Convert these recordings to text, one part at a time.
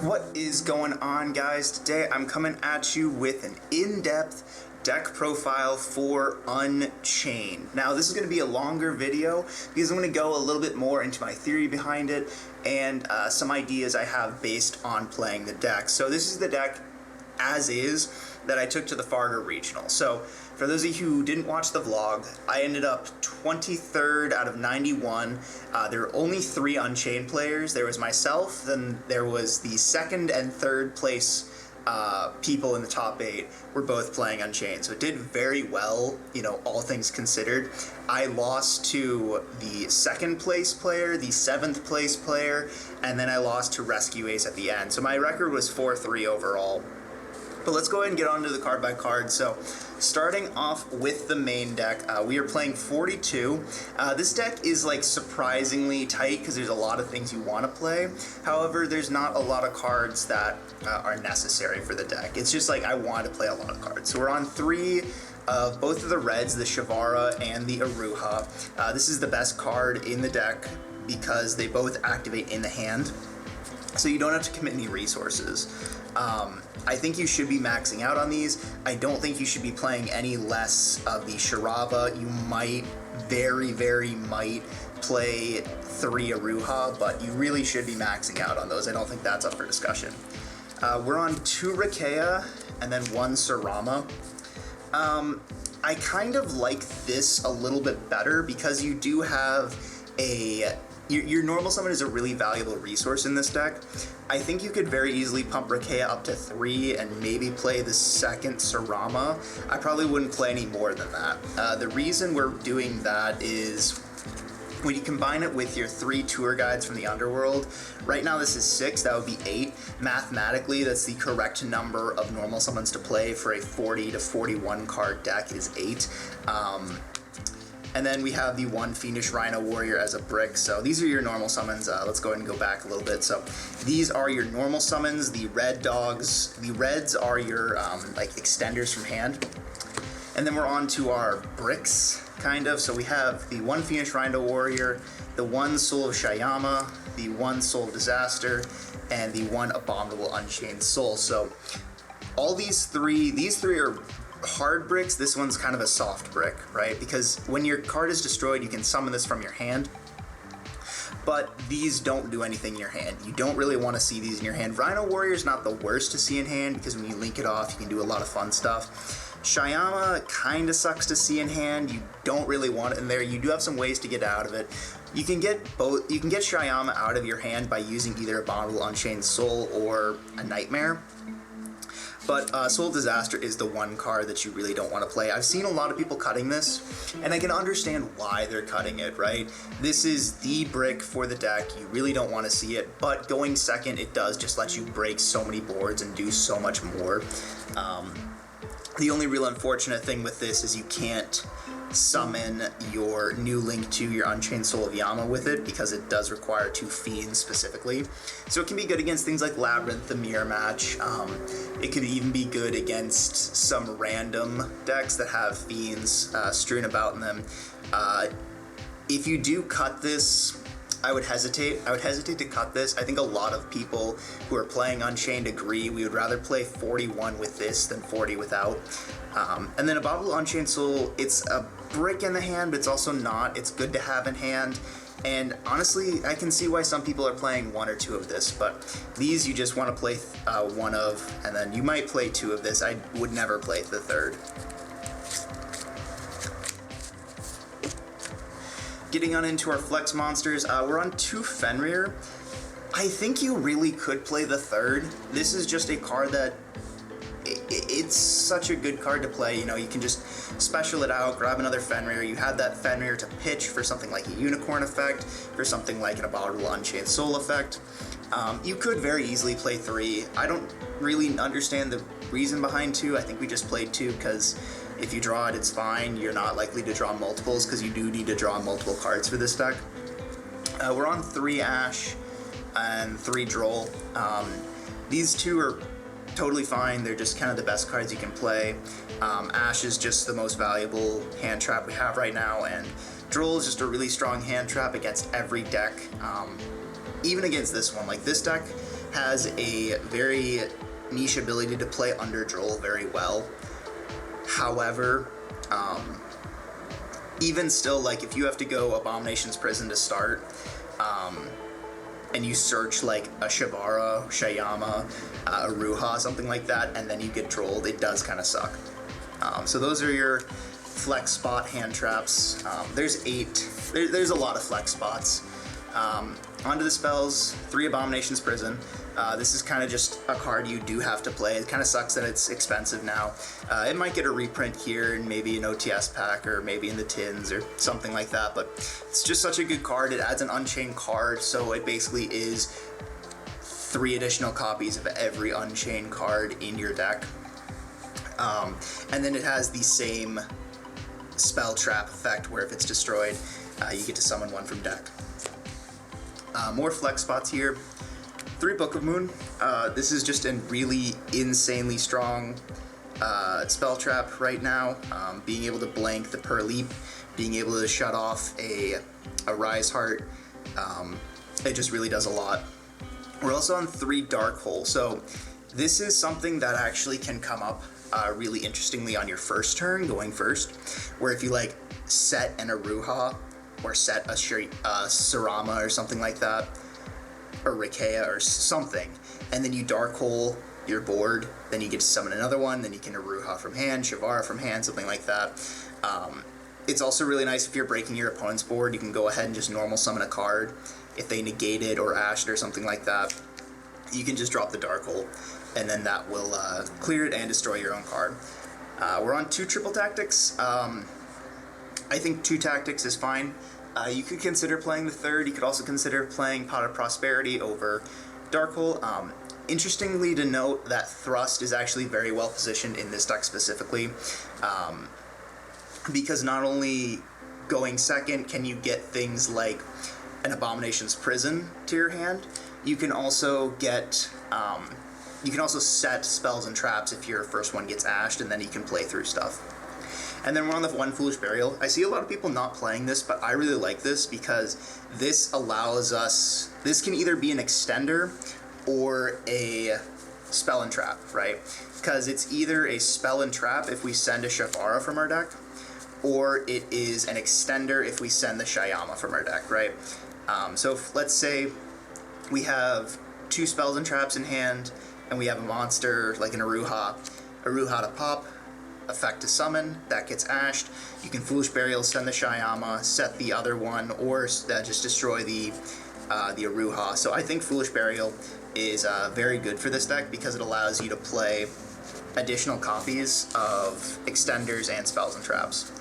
What is going on, guys? Today I'm coming at you with an in-depth deck profile for Unchained. Now this is going to be a longer video because I'm going to go a little bit more into my theory behind it and some ideas I have based on playing the deck. So this is the deck as is that I took to the Fargo Regional. So for those of you who didn't watch the vlog, I ended up 23rd out of 91. There were only 3 Unchained players. There was myself, then there was the 2nd and 3rd place people in the top 8 were both playing Unchained. So it did very well, you know, all things considered. I lost to the 2nd place player, the 7th place player, and then I lost to Rescue Ace at the end. So my record was 4-3 overall. But let's go ahead and get on to the card by card. So starting off with the main deck, we are playing 42. This deck is like surprisingly tight because there's a lot of things you want to play. However, there's not a lot of cards that are necessary for the deck. It's just like I want to play a lot of cards. So we're on 3 of both of the reds, the Shavara and the Aruha. This is the best card in the deck because they both activate in the hand. So you don't have to commit any resources. I think you should be maxing out on these. I don't think you should be playing any less of the Sharava. You might, very might play 3 Aruha, but you really should be maxing out on those. I don't think that's up for discussion. We're on 2 Rakea and then 1 Sarama. I kind of like this a little bit better because you do have a... Your normal summon is a really valuable resource in this deck. I think you could very easily pump Rakea up to 3 and maybe play the 2nd Sarama. I probably wouldn't play any more than that. The reason we're doing that is when you combine it with your 3 tour guides from the underworld, right now this is 6, that would be 8. Mathematically, that's the correct number of normal summons to play for a 40 to 41 card deck is 8. And then we have the 1 Fiendish Rhino Warrior as a brick. So these are your normal summons. Let's go ahead and go back a little bit. So these are your normal summons. The red dogs, the reds are your like extenders from hand. And then we're on to our bricks, kind of. So we have the 1 Fiendish Rhino Warrior, the 1 Soul of Shyama, the 1 Soul of Disaster, and the 1 Abominable Unchained Soul. So all these three are hard bricks. This one's kind of a soft brick, right? Because when your card is destroyed, you can summon this from your hand, but these don't do anything in your hand. You don't really want to see these in your hand. Rhino Warrior is not the worst to see in hand because when you link it off, you can do a lot of fun stuff. Shyama kind of sucks to see in hand. You don't really want it in there. You do have some ways to get out of it. You can get both. You can get Shyama out of your hand by using either Abominable Unchained Soul or a Nightmare. But Soul Disaster is the one card that you really don't want to play. I've seen a lot of people cutting this, and I can understand why they're cutting it, right? This is the brick for the deck. You really don't want to see it, but going second, it does just let you break so many boards and do so much more. The only real unfortunate thing with this is you can't summon your new Link to your Unchained Soul of Yama with it because it does require 2 Fiends specifically. So it can be good against things like Labyrinth, the Mirror Match. It could even be good against some random decks that have Fiends strewn about in them. If you do cut this, I would hesitate to cut this. I think a lot of people who are playing Unchained agree. We would rather play 41 with this than 40 without. And then Abominable Unchained Soul, it's a brick in the hand, but it's also not. It's good to have in hand. And honestly, I can see why some people are playing 1 or 2 of this, but these you just want to play 1 of, and then you might play 2 of this. I would never play the 3rd. Getting on into our flex monsters, we're on 2 Fenrir. I think you really could play the 3rd. This is just a card that it's such a good card to play. You know, you can just special it out, grab another Fenrir. You have that Fenrir to pitch for something like a Unicorn effect, for something like an Abominable Unchained Soul effect. You could very easily play 3. I don't really understand the reason behind 2. I think we just played 2 because if you draw it, it's fine. You're not likely to draw multiples because you do need to draw multiple cards for this deck. We're on 3 Ash and 3 Droll. These 2 are totally fine. They're just kind of the best cards you can play. Ash is just the most valuable hand trap we have right now, and Droll is just a really strong hand trap against every deck. Even against this one. Like, this deck has a very niche ability to play Underdroll very well. However, even still, like if you have to go Abomination's Prison to start, and you search like a Shavara, Shayama, a Ruha, something like that, and then you get trolled, it does kind of suck. So those are your flex spot hand traps. There's 8. There's a lot of flex spots. Onto the spells, 3 Abomination's Prison. This is kind of just a card you do have to play. It kind of sucks that it's expensive now. It might get a reprint here and maybe an OTS pack or maybe in the tins or something like that, but it's just such a good card. It adds an Unchained card, so it basically is 3 additional copies of every Unchained card in your deck. And then it has the same spell trap effect where if it's destroyed, you get to summon 1 from deck. More flex spots here. 3 Book of Moon. This is just a really insanely strong spell trap right now. Being able to blank the Per Leap, being able to shut off a Rise Heart, it just really does a lot. We're also on 3 Dark Hole, so this is something that actually can come up really interestingly on your first turn, going first, where if you like set an Aruha or set a Sarama or something like that, or Rikea or something, and then you Dark Hole your board, then you get to summon another one, then you can Aruha from hand, Shavara from hand, something like that. It's also really nice if you're breaking your opponent's board, you can go ahead and just normal summon a card. If they negate it or ashed or something like that, you can just drop the Dark Hole, and then that will clear it and destroy your own card. We're on 2 Triple Tactics. I think 2 Tactics is fine. You could consider playing the 3rd. You could also consider playing Pot of Prosperity over Dark Hole. Interestingly to note that Thrust is actually very well positioned in this deck specifically, because not only going second can you get things like an Abomination's Prison to your hand, you can also get you can also set spells and traps if your first one gets ashed, and then you can play through stuff. And then we're on the 1 Foolish Burial. I see a lot of people not playing this, but I really like this because this allows us, this can either be an extender or a spell and trap, right? Because it's either a spell and trap if we send a Shavara from our deck, or it is an extender if we send the Shayama from our deck, right? So if, let's say we have 2 spells and traps in hand, and we have a monster like an Aruha to pop, effect to summon, that gets ashed. You can Foolish Burial, send the Shayama, set the other one, or just destroy the Aruha. So I think Foolish Burial is very good for this deck because it allows you to play additional copies of extenders and spells and traps.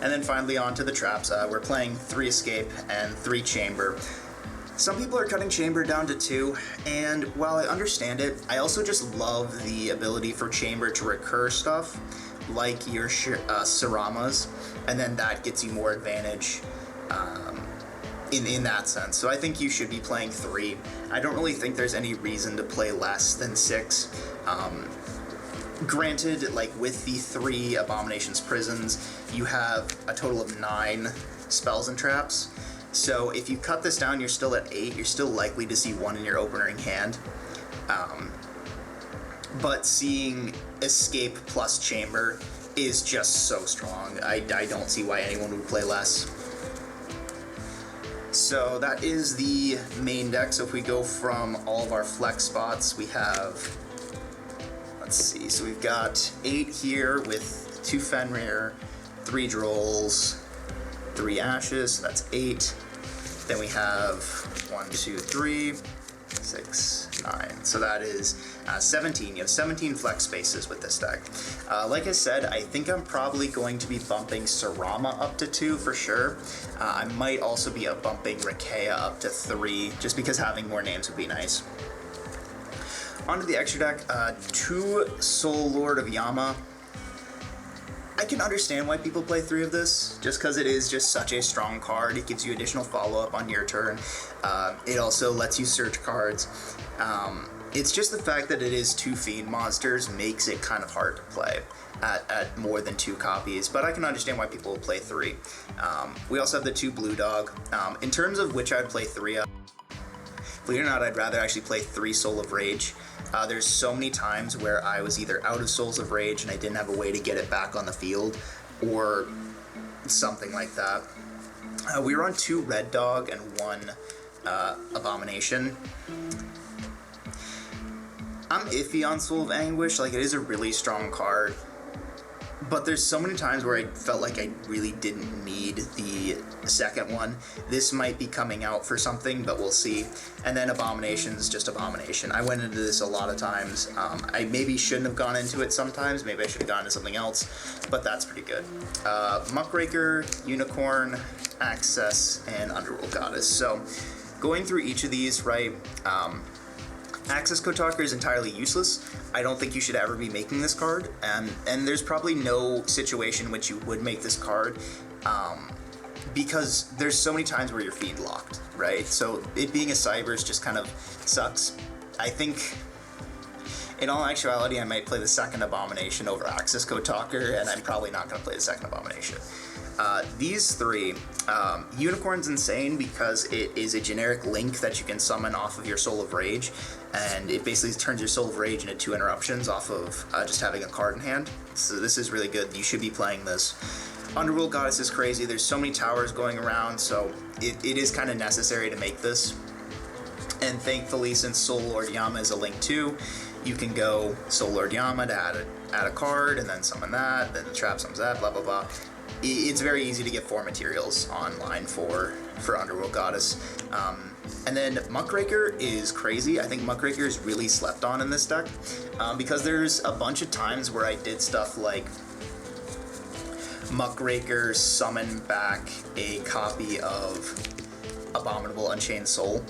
And then finally on to the traps. We're playing 3 Escape and 3 Chamber. Some people are cutting Chamber down to 2, and while I understand it, I also just love the ability for Chamber to recur stuff, like your Saramas, and then that gets you more advantage in that sense. So I think you should be playing 3. I don't really think there's any reason to play less than 6. Granted, like with the 3 Abomination's Prisons, you have a total of 9 spells and traps. So if you cut this down, you're still at 8. You're still likely to see 1 in your opening hand. But seeing Escape plus Chamber is just so strong. I don't see why anyone would play less. So that is the main deck. So if we go from all of our flex spots, we have, let's see, so we've got 8 here with 2 Fenrir, 3 Drolls, 3 Ashes, so that's 8. Then we have 1, 2, 3, 6, 9. So that is 17. You have 17 flex spaces with this deck. Like I said, I think I'm probably going to be bumping Sarama up to 2 for sure. I might also be bumping Rikea up to 3, just because having more names would be nice. Onto the extra deck, 2 Soul Lord of Yama. I can understand why people play 3 of this, just because it is just such a strong card. It gives you additional follow-up on your turn. It also lets you search cards. It's just the fact that it is 2 Fiend monsters makes it kind of hard to play at more than 2 copies, but I can understand why people will play 3. We also have the 2 Blue Dog. In terms of which I'd play 3 of, Believe it or not, I'd rather actually play 3 Soul of Rage. There's so many times where I was either out of Souls of Rage and I didn't have a way to get it back on the field, or something like that. We were on 2 Red Dog and 1 Abomination. I'm iffy on Soul of Anguish. Like, it is a really strong card, but there's so many times where I felt like I really didn't need the second one. This might be coming out for something, but we'll see. And then Abomination's just Abomination. I went into this a lot of times. I maybe shouldn't have gone into it sometimes. Maybe I should have gone into something else, but that's pretty good. Muckraker, Unicorn, Access, and Underworld Goddess. So going through each of these, right, Access Code Talker is entirely useless. I don't think you should ever be making this card, and there's probably no situation in which you would make this card, because there's so many times where you're fiend locked, right? So it being a Cybers just kind of sucks. I think, in all actuality, I might play the second Abomination over Access Code Talker, and I'm probably not going to play the second Abomination. These 3, Unicorn's insane because it is a generic link that you can summon off of your Soul of Rage, and it basically turns your Soul of Rage into 2 interruptions off of just having a card in hand. So this is really good. You should be playing this. Underworld Goddess is crazy. There's so many towers going around, so it is kind of necessary to make this. And thankfully, since Soul Lord Yama is a link too, you can go Soul Lord Yama to add a card, and then summon that, then the trap summons that, blah blah blah. It's very easy to get 4 materials online for Underworld Goddess. And then Muckraker is crazy. I think Muckraker is really slept on in this deck, because there's a bunch of times where I did stuff like Muckraker summon back a copy of Abominable Unchained Soul,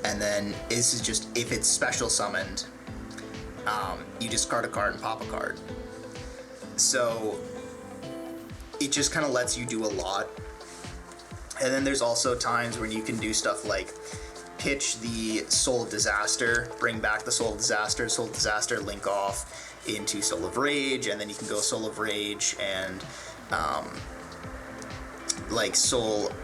and then this is just, if it's special summoned, you discard a card and pop a card. So it just kind of lets you do a lot. And then there's also times when you can do stuff like pitch the Soul of Disaster, bring back the Soul of Disaster, link off into Soul of Rage, and then you can go Soul of Rage and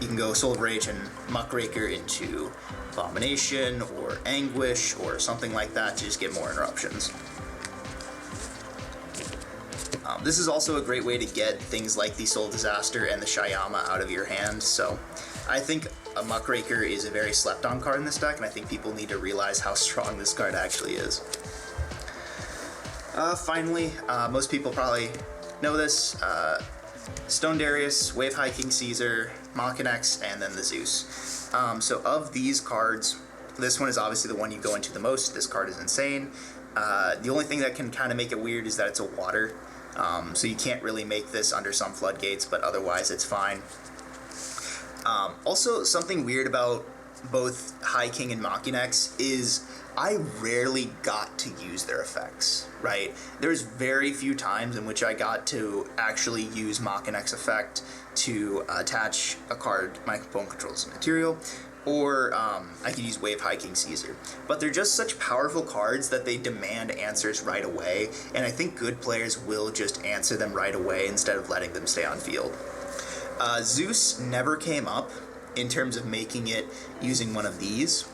you can go Soul of Rage and Muckraker into Abomination or Anguish or something like that to just get more interruptions. This is also a great way to get things like the Soul Disaster and the Shyama out of your hand, so I think a Muckraker is a very slept on card in this deck, and I think people need to realize how strong this card actually is. Finally, most people probably know this, Stone Darius, Wave High King Caesar, Machinex, and then the Zeus. So of these cards, this one is obviously the one you go into the most. This card is insane. The only thing that can kind of make it weird is that it's a water. So you can't really make this under some floodgates, but otherwise it's fine. Also, something weird about both High King and Machinex is I rarely got to use their effects, right? There's very few times in which I got to actually use Machinex effect to attach a card my opponent controls as material, or I could use Wave High King Caesar. But they're just such powerful cards that they demand answers right away, and I think good players will just answer them right away instead of letting them stay on field. Zeus never came up in terms of making it using one of these.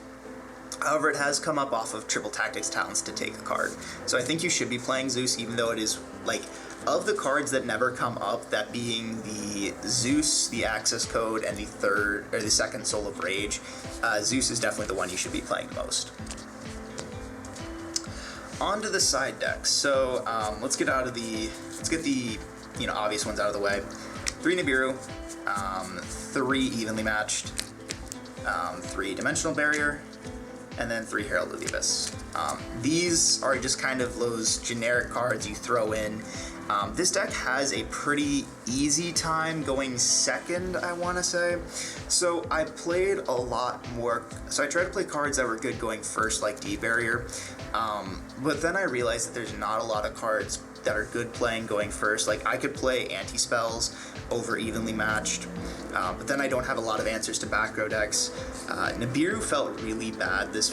However, it has come up off of Triple Tactics Talents to take a card. So I think you should be playing Zeus, even though it is, like, of the cards that never come up, that being the Zeus, the Access Code, and the second Soul of Rage, Zeus is definitely the one you should be playing the most. On to the side decks. So let's get the obvious ones out of the way. 3 Nibiru, 3 Evenly Matched, 3 Dimensional Barrier, and then 3 Herald of the Abyss. These are just kind of those generic cards you throw in. This deck has a pretty easy time going second, I want to say. So I played a lot more, so I tried to play cards that were good going first, like D-Barrier, but then I realized that there's not a lot of cards that are good playing going first. Like, I could play anti-spells over Evenly Matched, but then I don't have a lot of answers to back row decks. Nibiru felt really bad this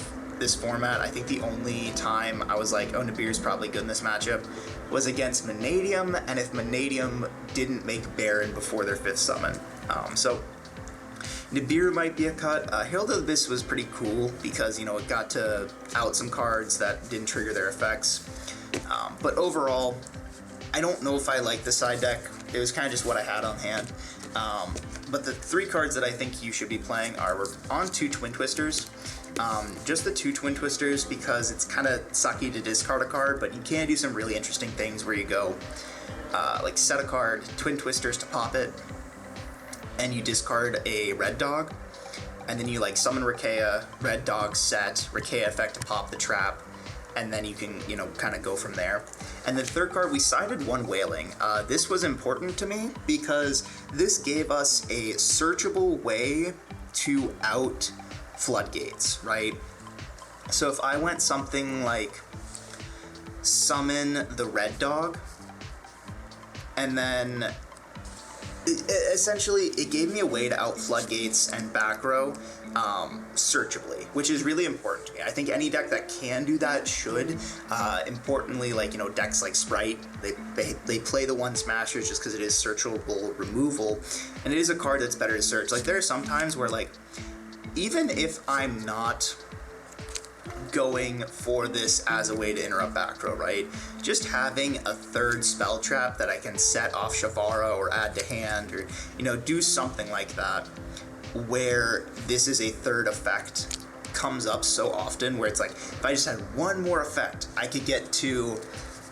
format. I think the only time I was like, oh, Nibiru's probably good in this matchup was against Mannadium, and if Mannadium didn't make Baron before their 5th summon. So Nibiru might be a cut. Herald of the Abyss was pretty cool because, you know, it got to out some cards that didn't trigger their effects. But overall, I don't know if I like the side deck. It was kind of just what I had on hand. But the 3 cards that I think you should be playing are, we're on 2 Twin Twisters. Just the 2 Twin Twisters because it's kind of sucky to discard a card, but you can do some really interesting things where you go, like set a card, Twin Twisters to pop it, and you discard a red dog, and then you like summon Rakea, red dog set, Rakea effect to pop the trap, and then you can, you know, kind of go from there. And the 3rd card, we sided 1 Wailing. This was important to me because this gave us a searchable way to out floodgates, right? So if I went something like summon the red dog, and then essentially it gave me a way to out floodgates and back row searchably, which is really important to me. I think any deck that can do that should. Importantly, like, you know, decks like Sprite, they play the 1 Smashers just because it is searchable removal, and it is a card that's better to search. Like, there are some times where, like, even if I'm not going for this as a way to interrupt back row, right? Just having a 3rd spell trap that I can set off Shavara or add to hand, or, you know, do something like that, where this is a 3rd effect, comes up so often, where it's like, if I just had 1 more effect, I could get to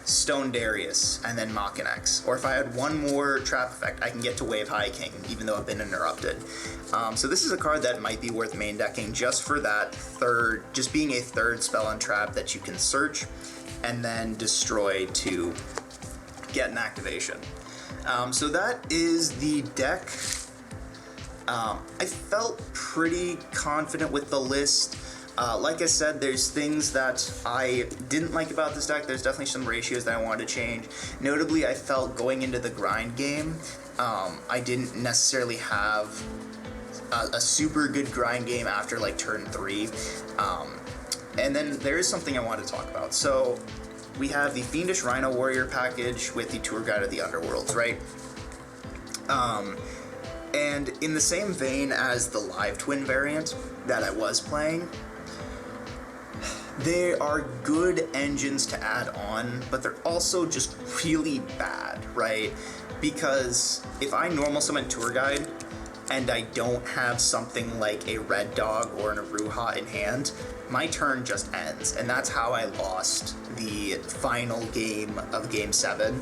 Stone Darius and then Machinex. Or if I had 1 more trap effect, I can get to Wave High King, even though I've been interrupted. So this is a card that might be worth main decking just for that 3rd, just being a 3rd spell on trap that you can search and then destroy to get an activation. So that is the deck. I felt pretty confident with the list. Like I said, there's things that I didn't like about this deck. There's definitely some ratios that I wanted to change. Notably, I felt going into the grind game, I didn't necessarily have a super good grind game after like turn 3. And then there is something I want to talk about. So we have the Fiendish Rhino Warrior package with the Tour Guide of the Underworlds, right? And in the same vein as the Live Twin variant that I was playing, they are good engines to add on, but they're also just really bad, right? Because if I normal summon Tour Guide and I don't have something like a Red Dog or an Aruha in hand, my turn just ends. And that's how I lost the final game of Game 7,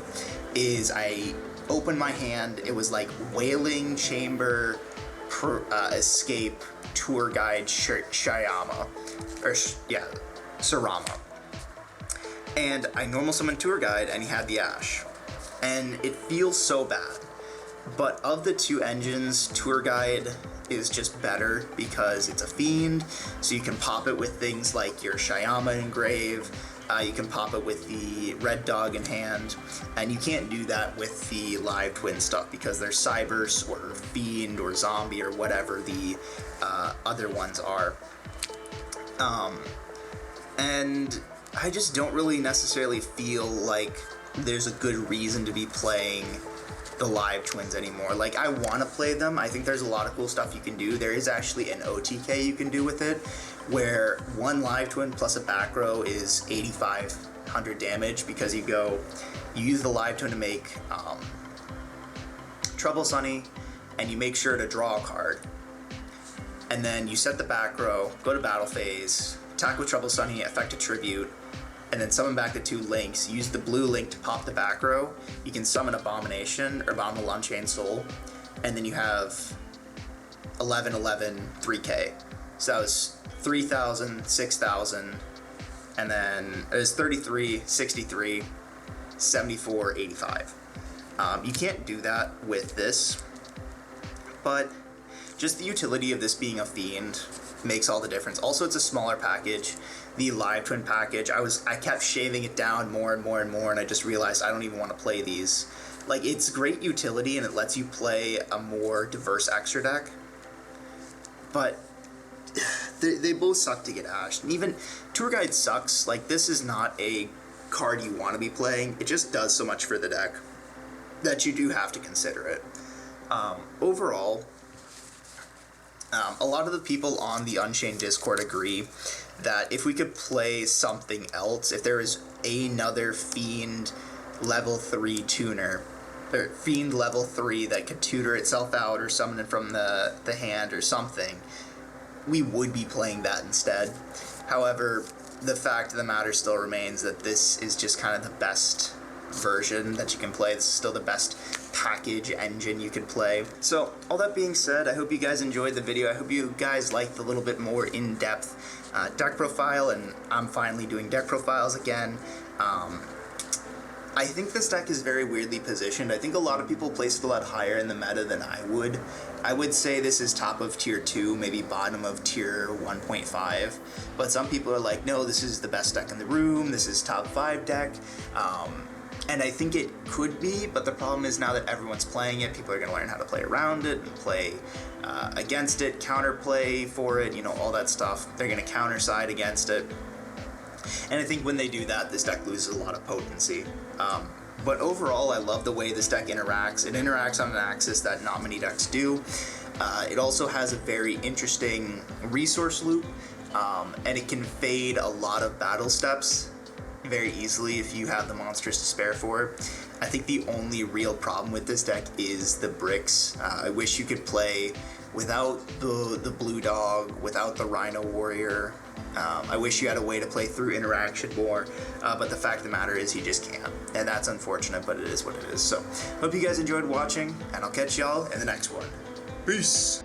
is I opened my hand, it was like Wailing Chamber, Escape, Tour Guide, Shayama, or Sarama. And I normal summoned Tour Guide and he had the Ash. And it feels so bad. But of the 2 engines, Tour Guide is just better because it's a fiend, so you can pop it with things like your Shayama Engrave, you can pop it with the Red Dog in hand, and you can't do that with the Live Twin stuff because they're Cybers or Fiend or Zombie or whatever the other ones are. And I just don't really necessarily feel like there's a good reason to be playing the Live Twins anymore. Like, I want to play them. I think there's a lot of cool stuff you can do. There is actually an OTK you can do with it, where 1 Live Twin plus a back row is 8,500 damage, because you use the Live Twin to make Trouble Sunny, and you make sure to draw a card. And then you set the back row, go to battle phase, attack with Trouble Sunny, effect a tribute, and then summon back the 2 links. Use the blue link to pop the back row. You can summon Abomination or Abominable Unchained Soul, and then you have 11, 11, 3k. So that was 3,000, 6,000, and then it was 33, 63, 74, 85. You can't do that with this, but just the utility of this being a fiend makes all the difference. Also, it's a smaller package. The Live Twin package, I kept shaving it down more and more and more, and I just realized I don't even want to play these. Like, it's great utility and it lets you play a more diverse extra deck, but they both suck to get ashed. And even Tour Guide sucks. Like, this is not a card you want to be playing. It just does so much for the deck that you do have to consider it. Overall, A lot of the people on the Unchained Discord agree that if we could play something else, if there is another Fiend level 3 tuner, or Fiend level 3 that could tutor itself out or summon it from the hand or something, we would be playing that instead. However, the fact of the matter still remains that this is just kind of the best version that you can play. This is still the best package engine you can play. So all that being said, I hope you guys enjoyed the video. I hope you guys liked the little bit more in-depth deck profile, and I'm finally doing deck profiles again. I think this deck is very weirdly positioned. I think a lot of people place it a lot higher in the meta than I would. I would say this is top of tier 2, maybe bottom of tier 1.5, but some people are like, no, this is the best deck in the room, this is top 5 deck. And I think it could be, but the problem is now that everyone's playing it, people are going to learn how to play around it and play against it, counterplay for it, you know, all that stuff. They're going to counter side against it. And I think when they do that, this deck loses a lot of potency. But overall, I love the way this deck interacts. It interacts on an axis that not many decks do. It also has a very interesting resource loop, and it can fade a lot of battle steps very easily if you have the monsters to spare for it. I think the only real problem with this deck is the bricks. I wish you could play without the blue dog, without the rhino warrior. I wish you had a way to play through interaction more, but the fact of the matter is you just can't, and that's unfortunate, but it is what it is. So hope you guys enjoyed watching, and I'll catch y'all in the next one. Peace!